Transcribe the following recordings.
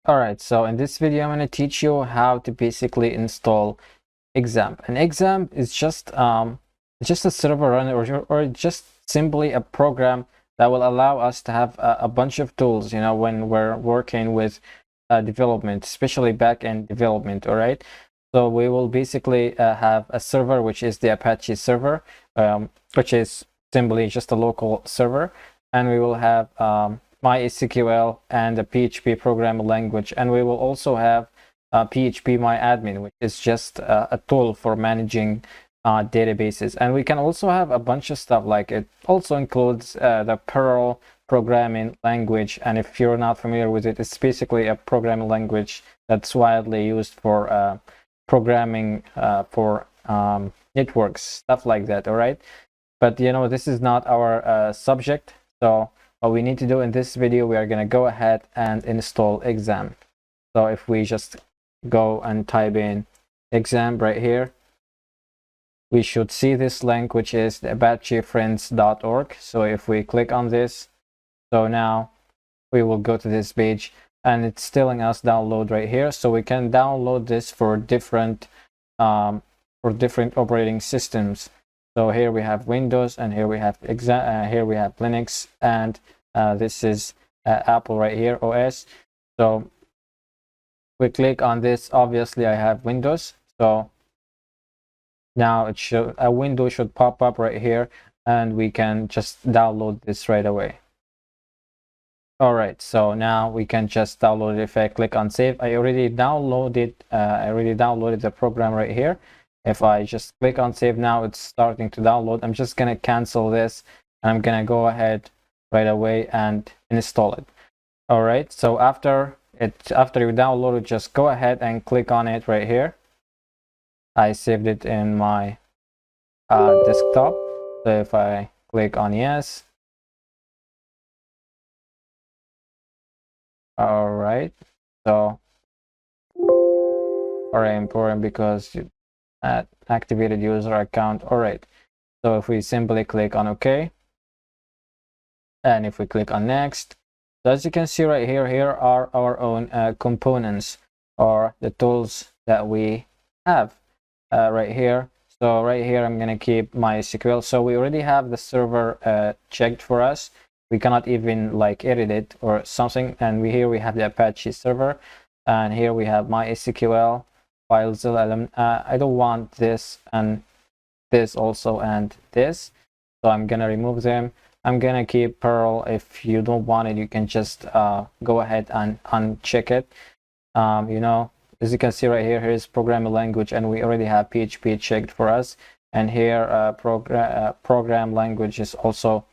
Alright, so in this video, I'm going to teach you how to basically install Xampp. And Xampp is just a server runner or just simply a program that will allow us to have a bunch of tools, when we're working with development, especially back-end development. Alright, so we will basically have a server, which is the Apache server, which is simply just a local server, and we will have MySQL and a PHP programming language, and we will also have PHP MyAdmin, which is just a tool for managing databases. And we can also have a bunch of stuff, like it also includes the Perl programming language, and if you're not familiar with it, it's basically a programming language that's widely used for programming for networks, stuff like that. All right, but this is not our subject. So what we need to do in this video, we are going to go ahead and install Xampp. So if we just go and type in Xampp right here, we should see this link, which is the apachefriends.org. So if we click on this, so now we will go to this page, and it's telling us download right here. So we can download this for different operating systems. So here we have Windows, and here we have Linux, and this is Apple right here, OS. So we click on this. Obviously I have Windows, so now a window should pop up right here, and we can just download this right away. All right, so now we can just download it. If I click on save, I already downloaded the program right here. If I just click on save, now it's starting to download. I'm just gonna cancel this, and I'm gonna go ahead right away and install it. All right, so after you download it, just go ahead and click on it right here. I saved it in my desktop. So if I click on yes, all right, so very important because you activated user account. All right, so if we simply click on OK, and if we click on next, so as you can see right here, here are our own components, or the tools that we have right here. So right here, I'm gonna keep MySQL. So we already have the server checked for us. We cannot even like edit it or something. And here we have the Apache server, and here we have MySQL, FileZilla. I don't want this and this also and this, so I'm gonna remove them. I'm gonna keep Perl. If you don't want it, you can just go ahead and uncheck it. As you can see right here, here's programming language, and we already have PHP checked for us. And here program language is also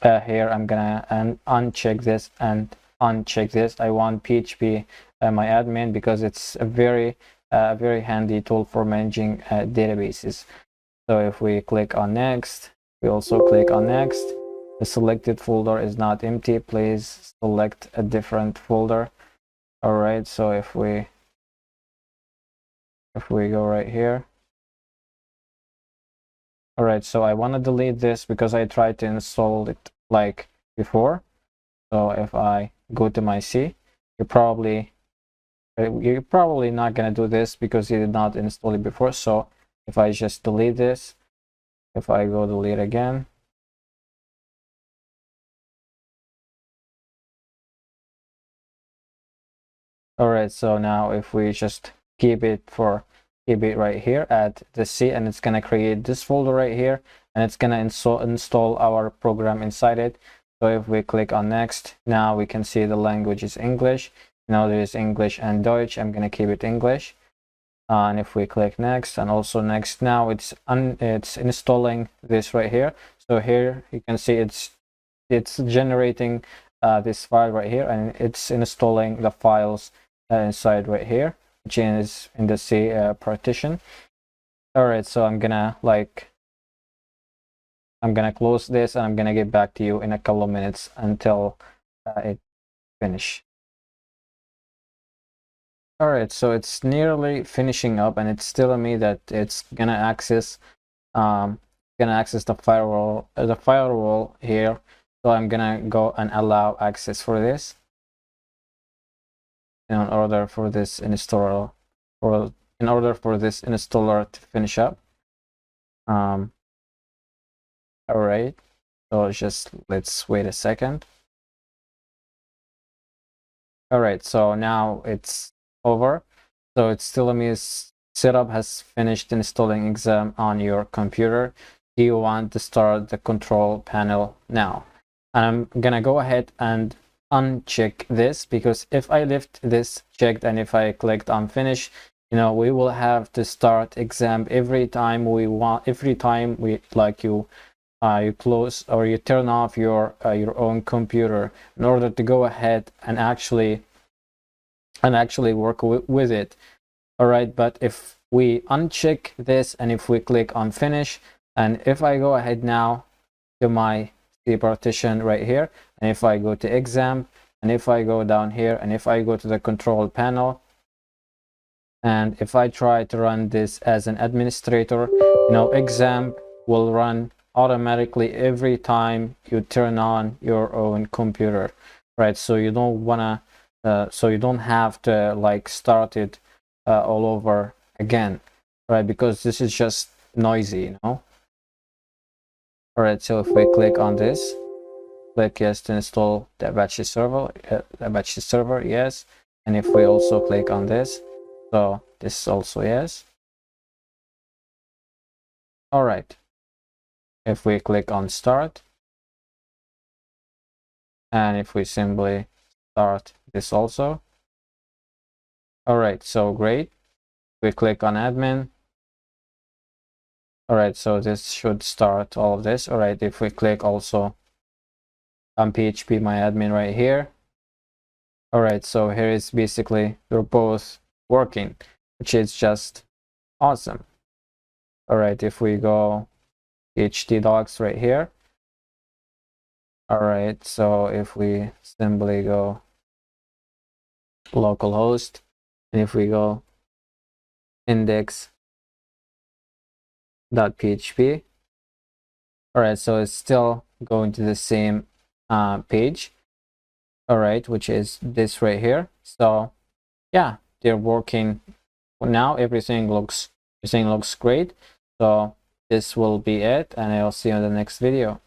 here. I'm gonna uncheck this and uncheck this. I want PHP MyAdmin because it's a very handy tool for managing databases. So if we click on next, we also click on next. The selected folder is not empty. Please select a different folder. All right, so if we go right here. All right, so I want to delete this because I tried to install it like before. So if I go to my C, you're probably not going to do this because you did not install it before. So if I just delete this, if I go delete again, all right, so now if we just keep it right here at the C, and it's gonna create this folder right here, and it's gonna install our program inside it. So if we click on next, now we can see the language is English. Now there is English and Deutsch. I'm gonna keep it English. And if we click next and also next, now it's installing this right here. So here you can see it's generating this file right here, and it's installing the files inside right here, which is in the C partition. All right, so I'm gonna close this, and I'm gonna get back to you in a couple of minutes until it finish. All right, so it's nearly finishing up, and it's telling me that it's gonna access the firewall here. So I'm gonna go and allow access for this. in order for this installer to finish up. All right, so just let's wait a second. All right, so now it's over. So it's telling me setup has finished installing Xampp on your computer. Do you want to start the control panel now? And I'm gonna go ahead and uncheck this, because if I left this checked and if I clicked on finish, you know, we will have to start Xampp every time we you close or you turn off your own computer in order to go ahead and actually work with it. All right, but if we uncheck this and if we click on finish, and if I go ahead now to my C partition right here, and if I go to Xampp, and if I go down here, and if I go to the control panel, and if I try to run this as an administrator, you know, Xampp will run automatically every time you turn on your own computer, right? So you don't wanna so you don't have to like start it all over again, right? Because this is just noisy, you know. All right, so if we click on this, click yes to install the Apache server, yes. And if we also click on this, so this is also yes. All right, if we click on start, and if we simply start this also. All right, so great. We click on admin. All right, so this should start all of this. All right, if we click also on PHP my admin right here. All right, so here is basically they're both working, which is just awesome. All right, if we go htdocs right here. All right, so if we simply go localhost, and if we go index.php, all right, so it's still going to the same page, all right, which is this right here. So yeah, they're working now. Everything looks great. So this will be it, and I'll see you in the next video.